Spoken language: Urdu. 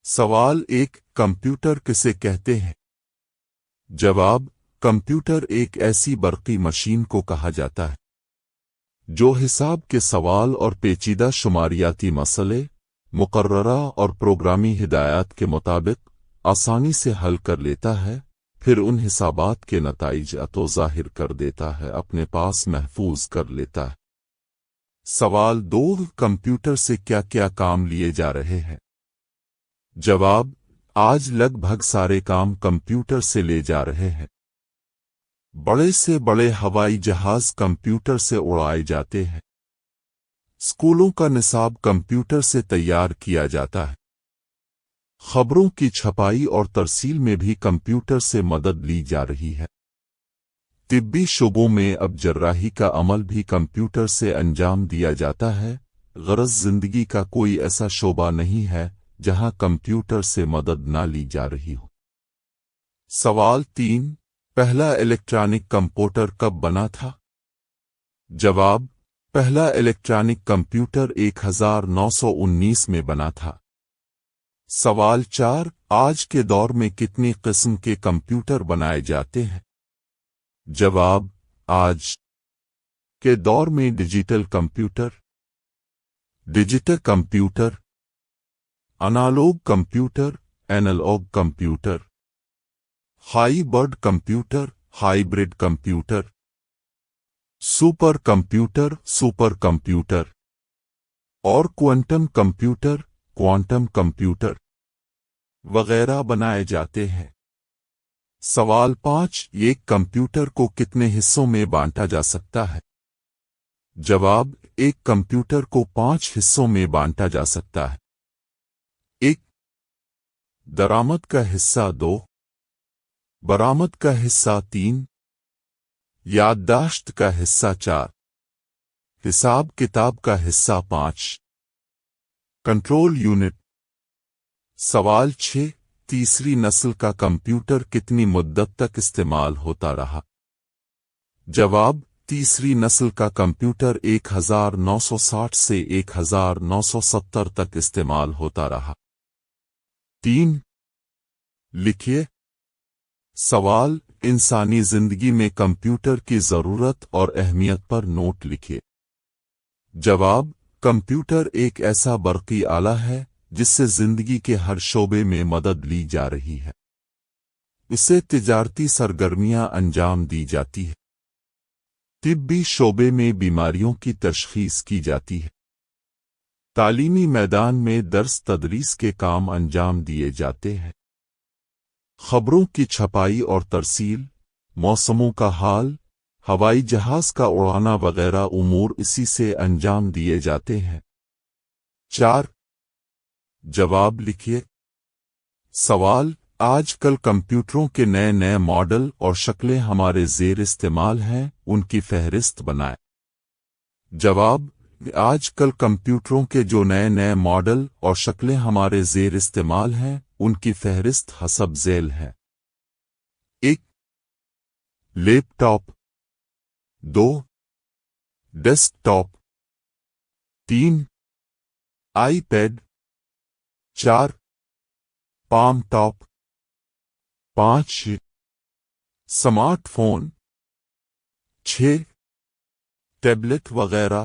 سوال ایک کمپیوٹر کسے کہتے ہیں؟ جواب کمپیوٹر ایک ایسی برقی مشین کو کہا جاتا ہے جو حساب کے سوال اور پیچیدہ شماریاتی مسئلے مقررہ اور پروگرامی ہدایات کے مطابق آسانی سے حل کر لیتا ہے، پھر ان حسابات کے نتائج تو ظاہر کر دیتا ہے، اپنے پاس محفوظ کر لیتا ہے۔ سوال دو کمپیوٹر سے کیا کیا کام لیے جا رہے ہیں؟ جواب آج لگ بھگ سارے کام کمپیوٹر سے لے جا رہے ہیں۔ بڑے سے بڑے ہوائی جہاز کمپیوٹر سے اڑائے جاتے ہیں۔ اسکولوں کا نصاب کمپیوٹر سے تیار کیا جاتا ہے۔ خبروں کی چھپائی اور ترسیل میں بھی کمپیوٹر سے مدد لی جا رہی ہے۔ طبی شعبوں میں اب جراحی کا عمل بھی کمپیوٹر سے انجام دیا جاتا ہے۔ غرض زندگی کا کوئی ایسا شعبہ نہیں ہے جہاں کمپیوٹر سے مدد نہ لی جا رہی ہو۔ سوال تین پہلا الیکٹرانک کمپیوٹر کب بنا تھا؟ جواب پہلا الیکٹرانک کمپیوٹر 1919 میں بنا تھا۔ سوال چار آج کے دور میں کتنی قسم کے کمپیوٹر بنائے جاتے ہیں؟ جواب آج کے دور میں digital computer, analog computer, analog computer, hybrid computer, super computer اور کوانٹم کمپیوٹر وغیرہ بنائے جاتے ہیں۔ سوال پانچ ایک کمپیوٹر کو کتنے حصوں میں بانٹا جا سکتا ہے؟ جواب ایک کمپیوٹر کو 5 حصوں میں بانٹا جا سکتا ہے۔ 1 درآمد کا حصہ، 2 برآمد کا حصہ، 3 یادداشت کا حصہ، 4 حساب کتاب کا حصہ، 5 کنٹرول یونٹ۔ سوال 6 تیسری نسل کا کمپیوٹر کتنی مدت تک استعمال ہوتا رہا؟ جواب تیسری نسل کا کمپیوٹر 1960 سے 1970 تک استعمال ہوتا رہا۔ 3 لکھیے۔ سوال انسانی زندگی میں کمپیوٹر کی ضرورت اور اہمیت پر نوٹ لکھیے۔ جواب کمپیوٹر ایک ایسا برقی آلہ ہے جس سے زندگی کے ہر شعبے میں مدد لی جا رہی ہے۔ اسے تجارتی سرگرمیاں انجام دی جاتی ہے، طبی شعبے میں بیماریوں کی تشخیص کی جاتی ہے، تعلیمی میدان میں درس تدریس کے کام انجام دیے جاتے ہیں، خبروں کی چھپائی اور ترسیل، موسموں کا حال، ہوائی جہاز کا اڑانا وغیرہ امور اسی سے انجام دیے جاتے ہیں۔ 4 جواب لکھیے۔ سوال آج کل کمپیوٹروں کے نئے ماڈل اور شکلیں ہمارے زیر استعمال ہیں، ان کی فہرست بنائیں۔ جواب آج کل کمپیوٹروں کے جو نئے ماڈل اور شکلیں ہمارے زیر استعمال ہیں، ان کی فہرست حسب ذیل ہے۔ 1 laptop, 2 desktop, 3 iPad, 4 palmtop, 5 smartphone, 6 tablet وغیرہ۔